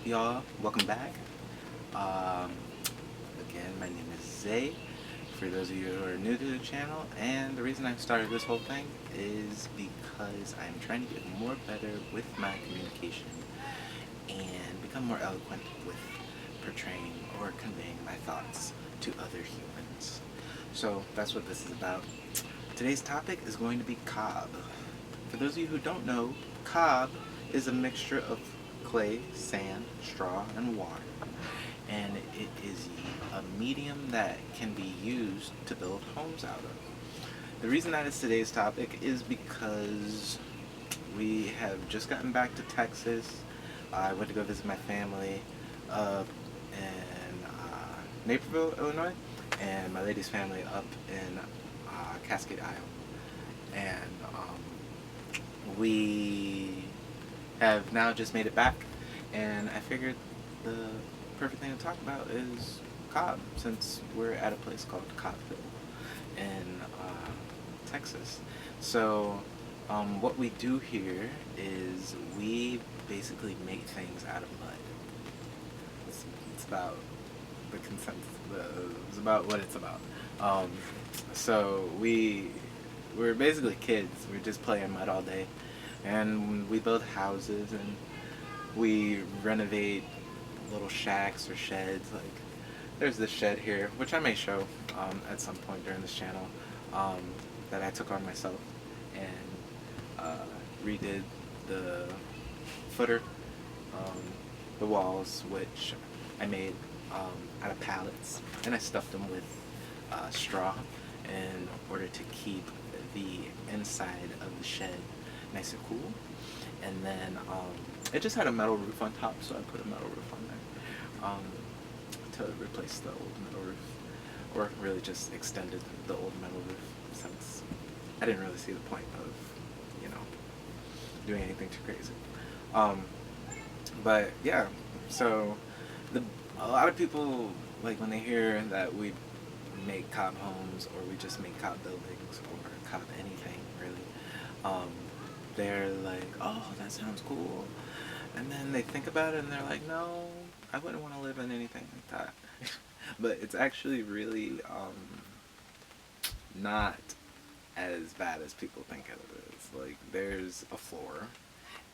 y'all? Welcome back. Um, Again, my name is Zay. For those of you who are new to the channel, and the reason I started this whole thing is because I'm trying to get more better with my communication and become more eloquent with portraying or conveying my thoughts to other humans. So that's what this is about. Today's topic is going to be Cob. For those of you who don't know, Cob is a mixture of clay, sand, straw, and water. And it is a medium that can be used to build homes out of. The reason that is today's topic is because we have just gotten back to Texas. I went to go visit my family up in Naperville, Illinois, and my lady's family up in Cascade, Iowa. And we have now just made it back, and I figured the perfect thing to talk about is Cobb, since we're at a place called Cobb in Texas. So what we do here is we basically make things out of mud. It's about the consensus. It's about what it's about. Um, so we're basically kids. We're just playing mud all day, and we build houses and we renovate little shacks or sheds. Like there's this shed here, which I may show at some point during this channel, um, that I took on myself and redid the footer, um, the walls, which I made out of pallets, and I stuffed them with straw in order to keep the inside of the shed nice and cool. And then it just had a metal roof on top, so I put a metal roof on there to replace the old metal roof, or really just extended the old metal roof, since I didn't really see the point of, you know, doing anything too crazy. Um, but yeah, so a lot of people, like, when they hear that we make Cobb homes, or we just make Cobb buildings, or Cobb anything really, um, they're like, oh, that sounds cool. And then they think about it and they're like, no, I wouldn't want to live in anything like that. But it's actually really not as bad as people think it is. Like, there's a floor,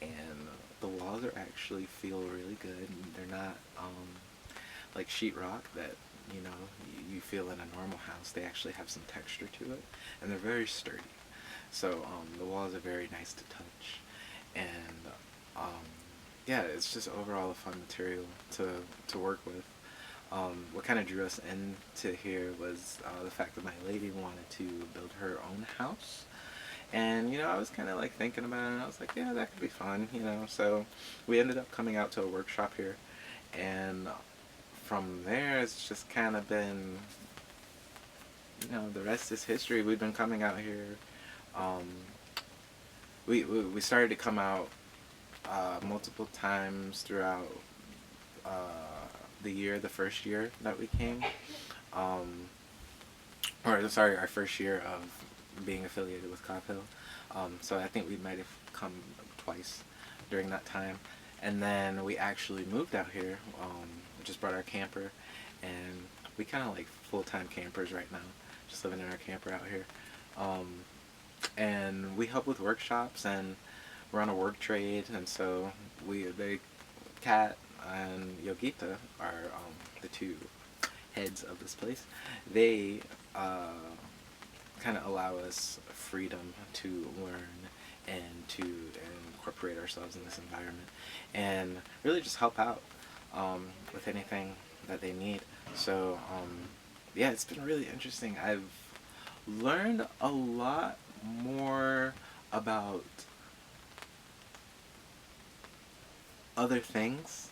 and the walls are actually feel really good. And they're not like sheetrock that, you know, you feel in a normal house. They actually have some texture to it, and they're very sturdy. So the walls are very nice to touch, and um, yeah, it's just overall a fun material to work with. What kind of drew us into here was the fact that my lady wanted to build her own house. And, you know, I was kind of like thinking about it, and I was like, yeah, that could be fun, you know. So we ended up coming out to a workshop here, and from there it's just kind of been, you know, the rest is history. We've been coming out here. Um, we started to come out multiple times throughout the year, the first year that we came, um, or sorry, our first year of being affiliated with Cobb Hill. So I think we might have come twice during that time, and then we actually moved out here. We just brought our camper, and we kind of like full-time campers right now, just living in our camper out here. And we help with workshops, and we're on a work trade, and so Kat and Yogita are the two heads of this place. They kind of allow us freedom to learn and to incorporate ourselves in this environment, and really just help out with anything that they need. So yeah, it's been really interesting. I've learned a lot more about other things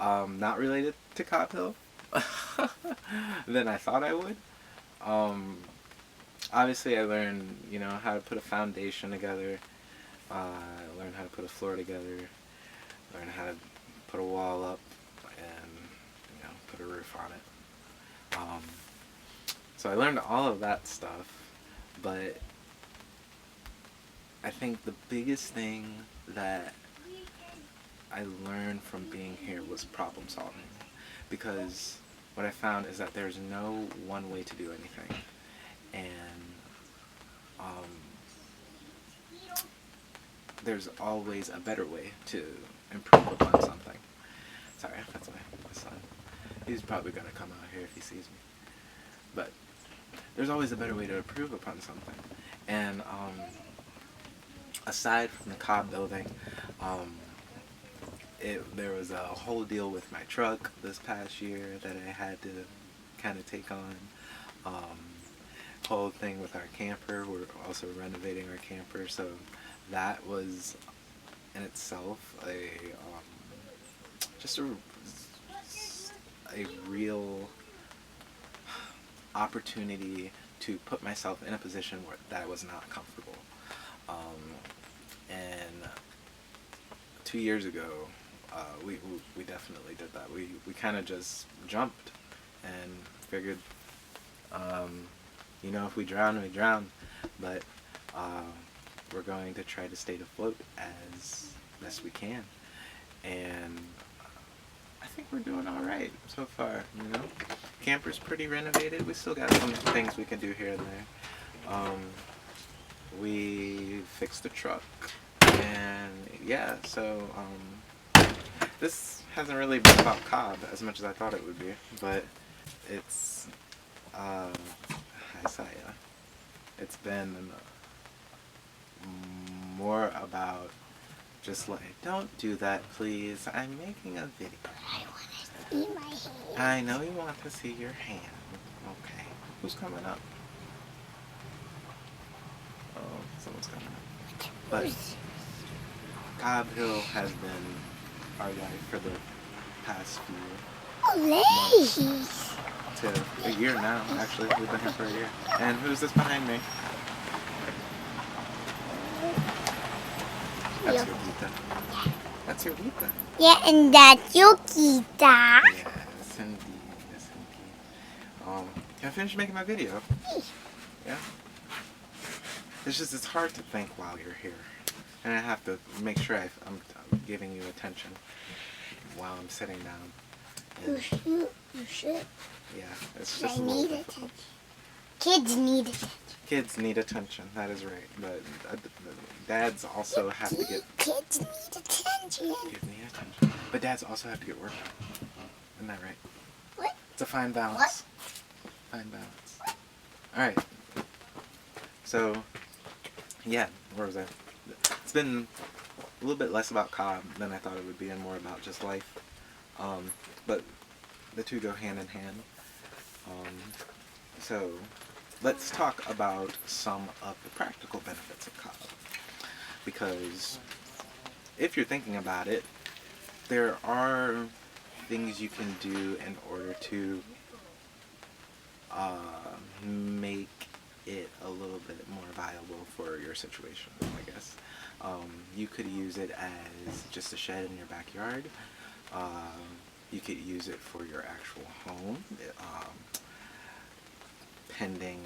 not related to Cobb Hill than I thought I would. Um, Obviously, I learned, you know, how to put a foundation together. I learned how to put a floor together. Learned how to put a wall up, and, you know, put a roof on it. So I learned all of that stuff, but I think the biggest thing that I learned from being here was problem solving, because what I found is that there's no one way to do anything, and um, there's always a better way to improve upon something. Sorry, that's my son. He's probably gonna come out here if he sees me. But there's always a better way to improve upon something. And aside from the Cob building, um, there was a whole deal with my truck this past year that I had to kind of take on. Whole thing with our camper. We're also renovating our camper, so that was in itself just a real opportunity to put myself in a position where that was not comfortable. And 2 years ago, we definitely did that. We kind of just jumped and figured, if we drown, we drown. But we're going to try to stay afloat as best we can. And I think we're doing all right so far. Camper's pretty renovated. We still got some things we can do here and there. We fixed the truck, and yeah. So this hasn't really been about Cob as much as I thought it would be, but it's Alezae. It's been more about just like, don't do that, please. I'm making a video. I want to see my hand. I know you want to see your hand. Okay. Who's coming up? Oh, someone's coming up. But Cob Hill has been our life for the past few months to a year now. Actually, we've been here for a year. And who's this behind me? That's your Vita. That's your Vita. Yeah, and that's Yukita. Yes, indeed. Yes, indeed. Can I finish making my video? Yeah? It's hard to think while you're here. And I have to make sure I'm giving you attention while I'm sitting down. And You should. yeah, it's just I a little need difficult. attention. Kids need attention. Kids need attention, that is right. But dads also have to get... Kids need attention. Kids need attention. But dads also have to get work done. Isn't that right? What? It's a fine balance. Fine balance. Alright. So, yeah, where was I? It's been a little bit less about Cob than I thought it would be, and more about just life. But the two go hand in hand. So, let's talk about some of the practical benefits of Cob. Because if you're thinking about it, there are things you can do in order to make it a little bit more viable for your situation, I guess. You could use it as just a shed in your backyard. You could use it for your actual home, pending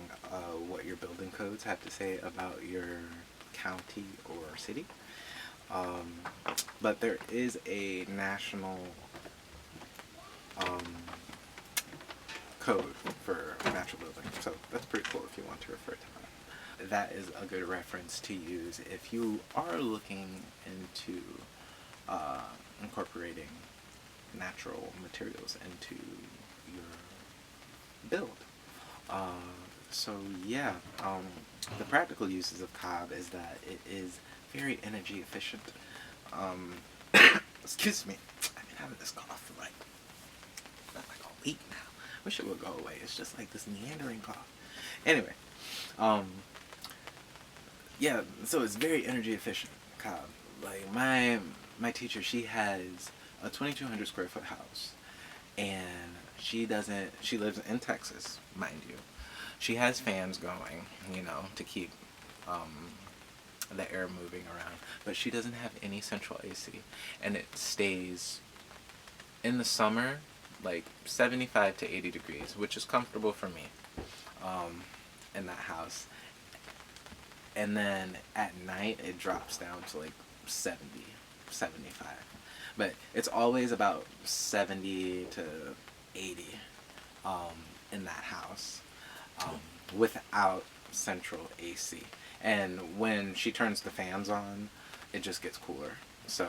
what your building codes have to say about your county or city. But there is a national code for natural building, so that's pretty cool if you want to refer to that. That is a good reference to use if you are looking into incorporating natural materials into your build. So yeah, the practical uses of Cob is that it is very energy efficient. Excuse me, I've been having this cough for like a week now. Wish it would go away. It's just like this meandering cough. Anyway, yeah, so it's very energy efficient, Cob. Like my teacher, she has a 2,200 square foot house, and she lives in Texas, mind you. She has fans going, to keep the air moving around, but she doesn't have any central AC, and it stays in the summer like 75 to 80 degrees, which is comfortable for me in that house. And then at night it drops down to like 70, 75. But it's always about 70 to 80 in that house, without central AC. And when she turns the fans on, it just gets cooler. So,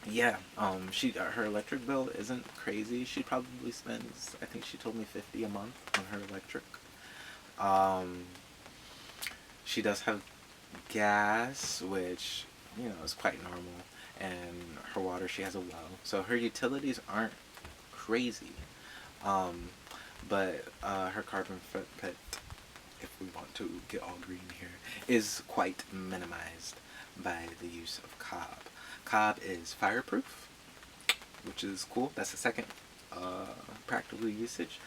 yeah, her electric bill isn't crazy. She probably spends, I think she told me, 50 a month on her electric. Um, she does have gas, which, is quite normal. And her water, she has a well. So her utilities aren't crazy. Um, but her carbon footprint, if we want to get all green here, is quite minimized by the use of Cob. Cob is fireproof, which is cool. That's the second practical usage.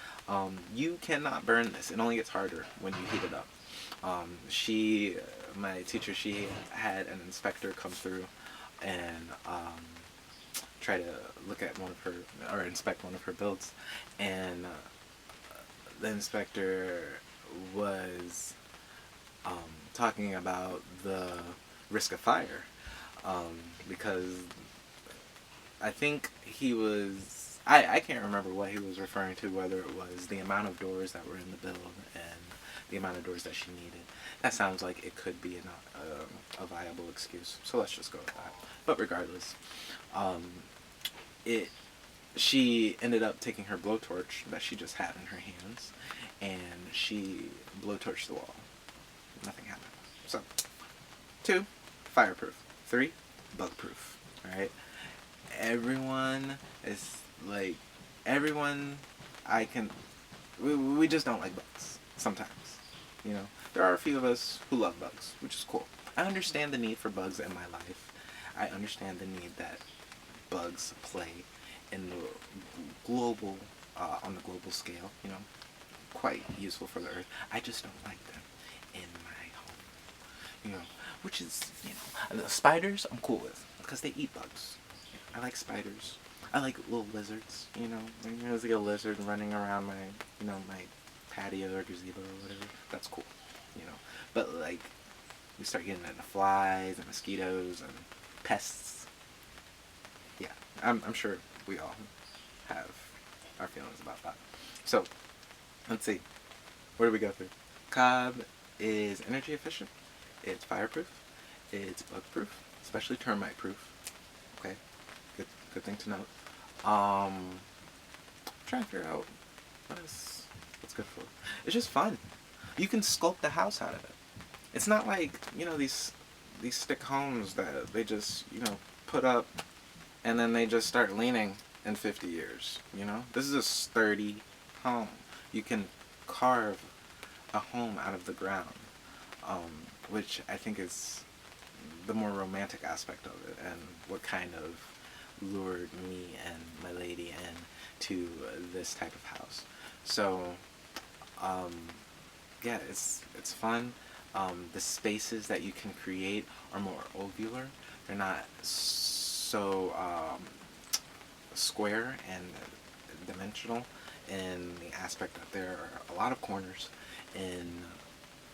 You cannot burn this. It only gets harder when you heat it up. My teacher, she had an inspector come through and try to look at inspect one of her builds, and the inspector was talking about the risk of fire, because I think he was, I can't remember what he was referring to, whether it was the amount of doors that were in the build and the amount of doors that she needed. That sounds like it could be a viable excuse, so let's just go with that. But regardless, she ended up taking her blowtorch that she just had in her hands, and she blowtorched the wall. Nothing happened. So, 2, fireproof. 3, bug-proof. Alright? Everyone is like, we just don't like bugs sometimes. There are a few of us who love bugs, which is cool. I understand the need for bugs in my life. I understand the need that bugs play in the global, on the global scale, quite useful for the earth. I just don't like them in my home, which is, the spiders I'm cool with, because they eat bugs. I like spiders. I like little lizards, there's like a lizard running around my, my patio or gazebo or whatever. That's cool, but like, we start getting into flies and mosquitoes and pests. Yeah, I'm sure we all have our feelings about that. So, let's see. Where do we go through? Cob is energy efficient. It's fireproof. It's bug proof, especially termite proof. Okay, good thing to note. Trying to figure out what's good for it. It's just fun. You can sculpt the house out of it. It's not like, these stick homes that they just, put up and then they just start leaning in 50 years, This is a sturdy home. You can carve a home out of the ground, which I think is the more romantic aspect of it, and what kind of lured me and my lady in to this type of house. So, yeah, it's fun. The spaces that you can create are more ovular. They're not so square and dimensional in the aspect that there are a lot of corners in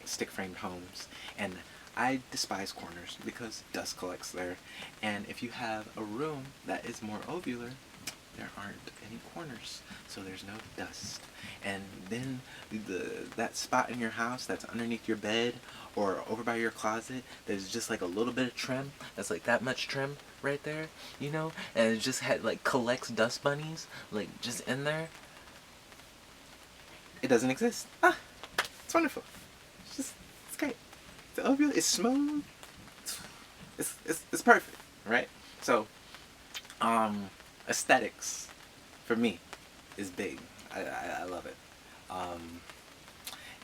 stick-framed homes, and I despise corners because dust collects there, and if you have a room that is more ovular, there aren't any corners, so there's no dust. And then that spot in your house that's underneath your bed or over by your closet, there's just like a little bit of trim, that's like that much trim right there, and it just collects dust bunnies, just in there. It doesn't exist. It's wonderful. It's great. The ovular is smooth. It's perfect, right? So, aesthetics for me is big. I love it.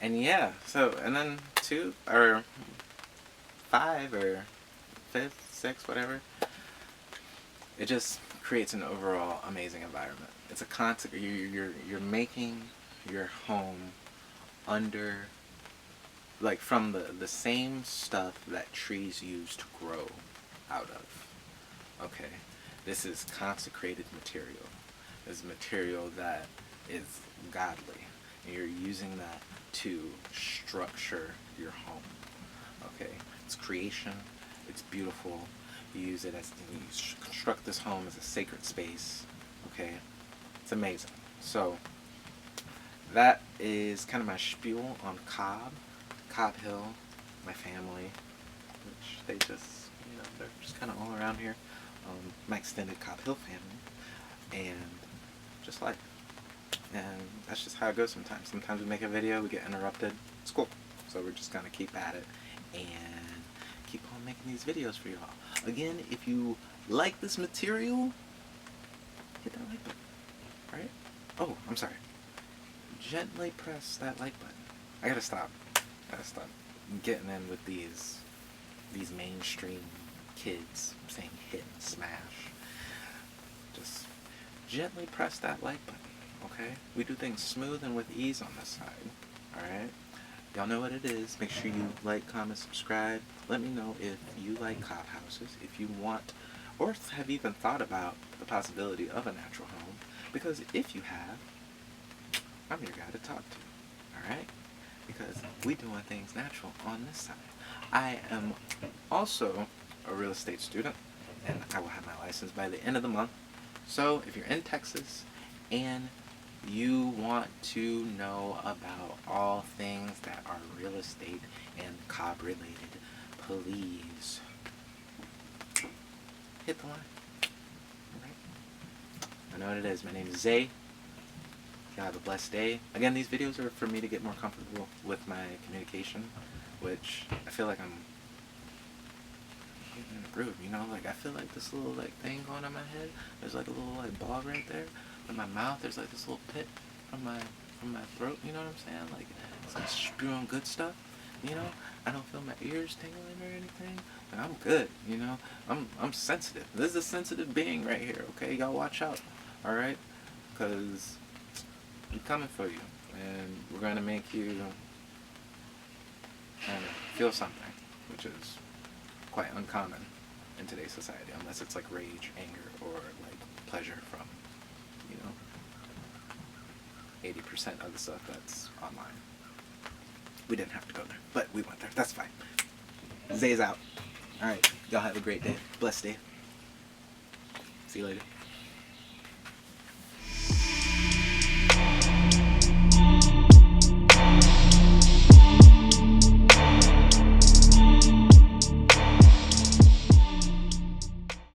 And yeah, so, and then 2 or 5 or 5th, 6th, whatever, it just creates an overall amazing environment. It's a constant, you're making your home under, from the same stuff that trees use to grow out of. Okay, this is consecrated material. This is material that is godly, and you're using that to structure your home. Okay, it's creation. It's beautiful. You use it as, you construct this home as a sacred space. Okay, it's amazing. So that is kind of my spiel on Cob Hill, my family, which they just, they're just kind of all around here. My extended Cob Hill family, and just life. And that's just how it goes sometimes. Sometimes we make a video, we get interrupted. It's cool. So we're just gonna keep at it and keep on making these videos for y'all. Again, if you like this material, hit that like button. Right? Oh, I'm sorry. Gently press that like button. I gotta stop getting in with these mainstream kids saying hit and smash. Just gently press that like button. Okay? We do things smooth and with ease on this side. Alright? Y'all know what it is. Make sure you like, comment, subscribe. Let me know if you like cob houses, if you want, or have even thought about the possibility of a natural home. Because if you have, I'm your guy to talk to. Alright? Because we doing things natural on this side. I am also a real estate student, and I will have my license by the end of the month. So if you're in Texas and you want to know about all things that are real estate and cob related, please hit the line. Alright? I know what it is. My name is Zay. Y'all have a blessed day. Again, these videos are for me to get more comfortable with my communication, which I feel like I'm getting in a groove, like I feel like this little thing going on my head. There's like a little ball right there. In my mouth, there's like this little pit from my throat. You know what I'm saying? Like it's like spewing good stuff. I don't feel my ears tingling or anything. Like, I'm good. I'm sensitive. This is a sensitive being right here. Okay, y'all watch out. All right, because I'm coming for you, and we're gonna make you feel something, which is quite uncommon in today's society, unless it's like rage, anger, or like pleasure from 80% of the stuff that's online. We didn't have to go there, but we went there. That's fine. Zay's out. Alright, y'all have a great day. Blessed day. See you later.